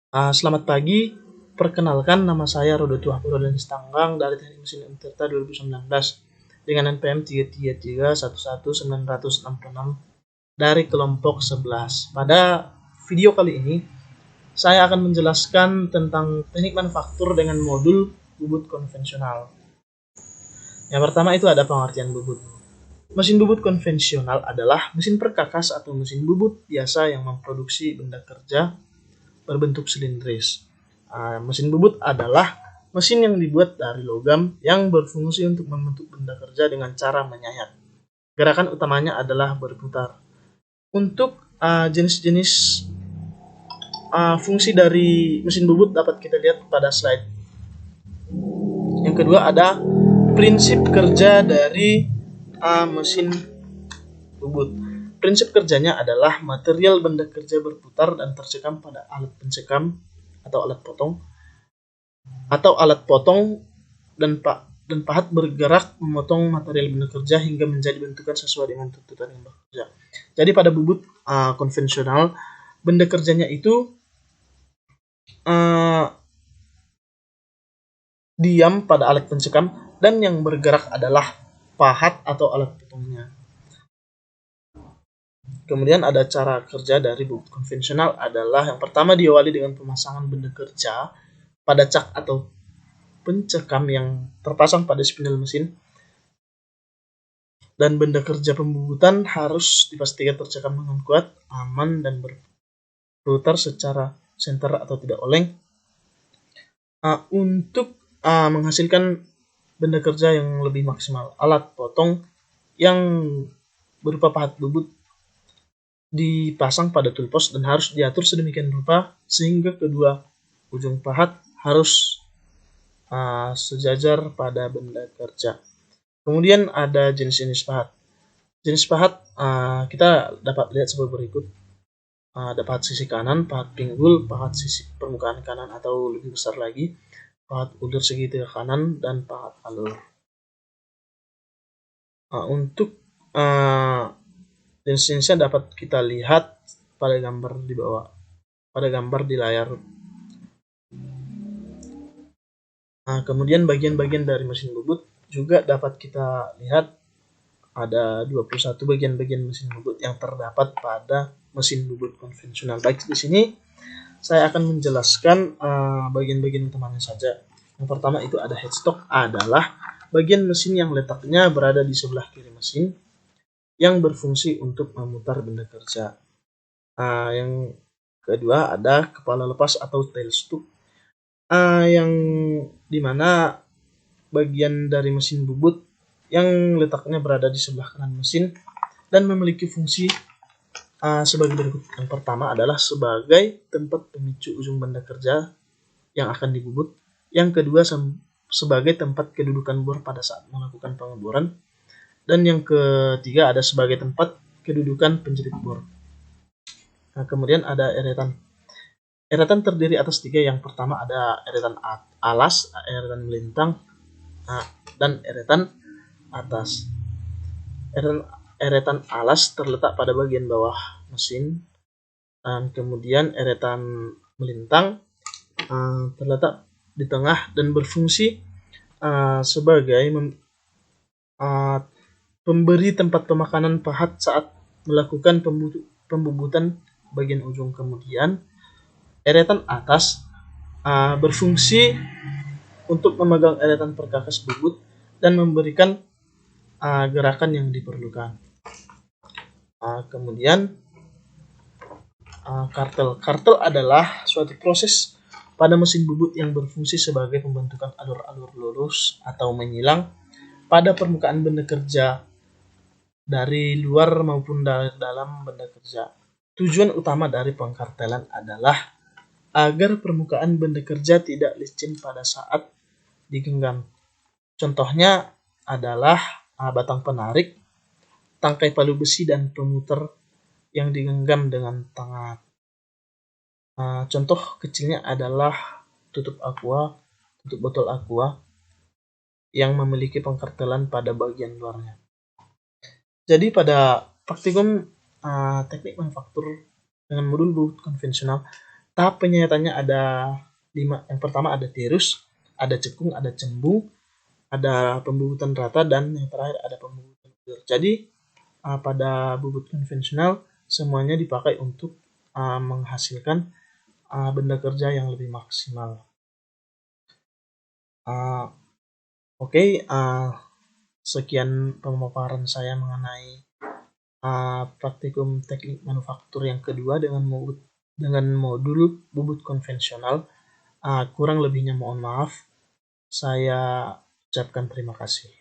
Selamat pagi, perkenalkan nama saya Rodotu Hapurudin Stanggang dari Teknik Mesin Untirta 2019 dengan NPM 333111966 dari kelompok 11. Pada video kali ini, saya akan menjelaskan tentang teknik manufaktur dengan modul bubut konvensional. Yang pertama itu ada pengertian bubut. Mesin bubut konvensional adalah mesin perkakas atau mesin bubut biasa yang memproduksi benda kerja berbentuk silindris. Mesin bubut adalah mesin yang dibuat dari logam yang berfungsi untuk membentuk benda kerja dengan cara menyayat. Gerakan utamanya adalah berputar. Untuk jenis-jenis fungsi dari mesin bubut dapat kita lihat pada slide. Yang kedua ada prinsip kerja dari mesin bubut. Prinsip kerjanya adalah material benda kerja berputar dan tersekam pada alat pensekam atau alat potong dan pahat bergerak memotong material benda kerja hingga menjadi bentukan sesuai dengan tuntutan yang bekerja. Jadi pada bubut konvensional, benda kerjanya itu diam pada alat pensekam dan yang bergerak adalah pahat atau alat potongnya. Kemudian ada cara kerja dari bubut konvensional adalah yang pertama diawali dengan pemasangan benda kerja pada cak atau pencekam yang terpasang pada spindle mesin, dan benda kerja pembubutan harus dipastikan tercekam dengan kuat, aman, dan berputar secara senter atau tidak oleng untuk menghasilkan benda kerja yang lebih maksimal. Alat potong yang berupa pahat bubut dipasang pada tool post dan harus diatur sedemikian rupa sehingga kedua ujung pahat harus sejajar pada benda kerja. Kemudian ada jenis-jenis pahat. Jenis pahat kita dapat lihat sebagai berikut. Ada pahat sisi kanan, pahat pinggul, pahat sisi permukaan kanan atau lebih besar lagi, pahat ulur segitiga kanan, dan pahat alur. Untuk jenis-jenisnya dapat kita lihat pada gambar di bawah, pada gambar di layar. Kemudian bagian-bagian dari mesin bubut juga dapat kita lihat ada 21 bagian-bagian mesin bubut yang terdapat pada mesin bubut konvensional. Baik, di sini saya akan menjelaskan bagian-bagian utamanya saja. Yang pertama itu ada headstock, adalah bagian mesin yang letaknya berada di sebelah kiri mesin yang berfungsi untuk memutar benda kerja. Yang kedua ada kepala lepas atau tailstock, yang dimana bagian dari mesin bubut yang letaknya berada di sebelah kanan mesin dan memiliki fungsi sebagai berikut. Yang pertama adalah sebagai tempat pemicu ujung benda kerja yang akan dibubut. Yang kedua sebagai tempat kedudukan bor pada saat melakukan pengeboran. Dan yang ketiga ada sebagai tempat kedudukan penjepit bor. Kemudian ada eretan. Eretan terdiri atas tiga. Yang pertama ada eretan alas, eretan melintang, dan eretan atas. Eretan alas terletak pada bagian bawah mesin, dan kemudian eretan melintang terletak di tengah dan berfungsi sebagai pemberi tempat pemakanan pahat saat melakukan pembubutan bagian ujung. Kemudian eretan atas berfungsi untuk memegang eretan perkakas bubut dan memberikan gerakan yang diperlukan. Kemudian kartel. Kartel adalah suatu proses pada mesin bubut yang berfungsi sebagai pembentukan alur-alur lurus atau menyilang pada permukaan benda kerja dari luar maupun dari dalam benda kerja. Tujuan utama dari pengkartelan adalah agar permukaan benda kerja tidak licin pada saat digenggam. Contohnya adalah batang penarik, tangkai palu besi, dan pemutar yang digenggam dengan tangan. Contoh kecilnya adalah tutup botol aqua yang memiliki pengkartelan pada bagian luarnya. Jadi pada praktikum teknik manufaktur dengan modul bubut konvensional, tahap penyayatannya ada 5. Yang pertama ada tirus, ada cekung, ada cembung, ada pembubutan rata, dan yang terakhir ada pembubutan ulir. Jadi pada bubut konvensional semuanya dipakai untuk menghasilkan benda kerja yang lebih maksimal. Oke, sekian pemaparan saya mengenai praktikum teknik manufaktur yang kedua dengan modul bubut konvensional. Kurang lebihnya mohon maaf. Saya ucapkan terima kasih.